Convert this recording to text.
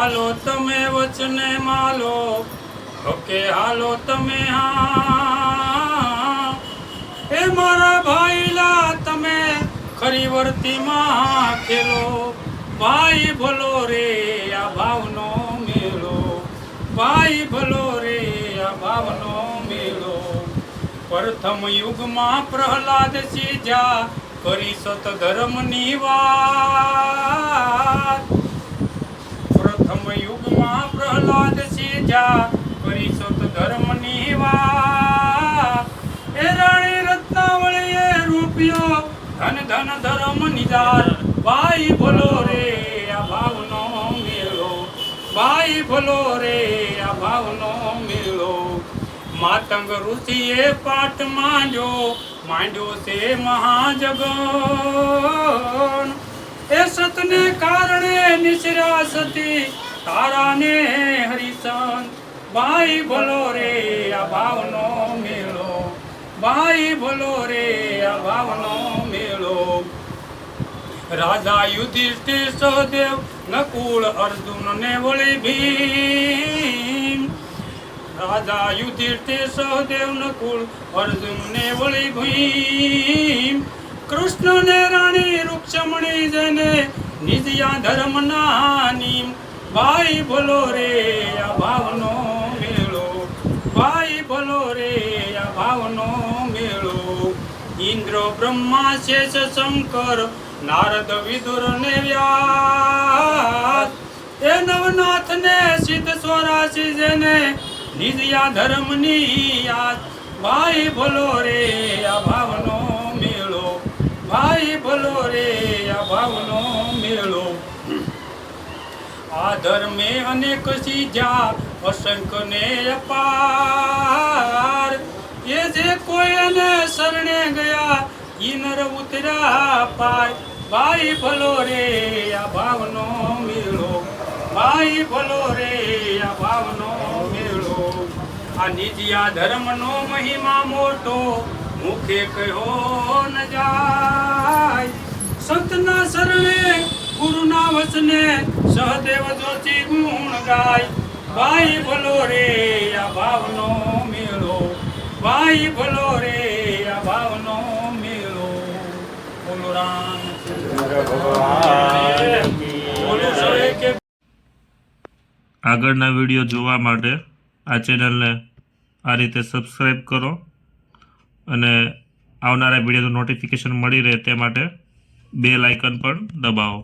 હાલો તમે વચને માલો, ઓકે હાલો તમે હા. એ મારા ભાઈલા તમે ખરી વર્તીમાં ખેલો, ભાઈ ભલો રે આ ભાવનો મેળો, ભાઈ ભલો રે આ ભાવનો મેળો. પ્રથમ યુગમાં પ્રહલાદ સીજા કરી સત ધર્મની વાત. પ્રથમ યુગમાં પ્રહલાદ સીજા કરી સત ધર્મની વાત. એ રાણી રત્નાવળીએ રૂપિયો ધન ધન ધર્મ નિજાર, ભાઈ ભલો રે આ ભાવનો મેળો, ભાઈ ભલો રે આ ભાવનો મેળો. માતંગ ઋષિએ પાઠ માંડ્યો છે મહાજગન. એ સતને કારણે નિશ્રા સતી તારાને હરિચંદ, ભાઈ ભલો રે આ ભાવનો મેળો, ભાઈ ભલો રે આ ભાવનો મેળો. રાજા યુધિષ્ઠિર સહદેવ નકુળ અર્જુન ને વળી ભીમ. રાજા યુધિષ્ઠિર સહદેવ નકુળ અર્જુન ને વળી ભીમ. કૃષ્ણ ને રાણી રૂક્ષમણી જને નિજયા ધર્મ ના નીમ, ભાઈ ભલો રે આ ભાવનો મેળો, ભાઈ ભલો રે આ ભાવનો મેળો. ઇન્દ્ર બ્રહ્મા શેષ શંકર નારદ વિદુર ને વ્યાસ, એ નવનાથ ને સિદ્ધ સ્વરાશી જેને નિજયા ધર્મની યાદ, ભાઈ ભલો રે આ ભાવનો મેળો, ભાઈ ભલો રે આ ભાવનો મેળો. આ ધર્મે અનેક સીજા અસંખ્ય ને અપાર, એ જે કોઈ એને શરણે ગયા ઈ નર ઉતર્યા પાર, ભાઈ ભલો રે આ ભાવનો મેળો, ભાઈ ભલો રે આ ભાવનો મેળો. આ નિજયા ધર્મનો મહિમા મોટો મુખે કહ્યો ન જાય, સંતના શરણે ગુરુના વચને સહદેવ જોશી ગુણ ગાય, ભાઈ ભલો રે આ ભાવનો મેળો, ભાઈ ભલો રે આ ભાવનો મેળો. બોલો રામચંદ્ર ભગવાન કે. આગળના વિડીયો જોવા માટે આ ચેનલને આ રીતે સબસ્ક્રાઈબ કરો અને આવનારા વિડીયોનું નોટિફિકેશન મળી રહે તે માટે બેલ આઇકન પણ દબાવો.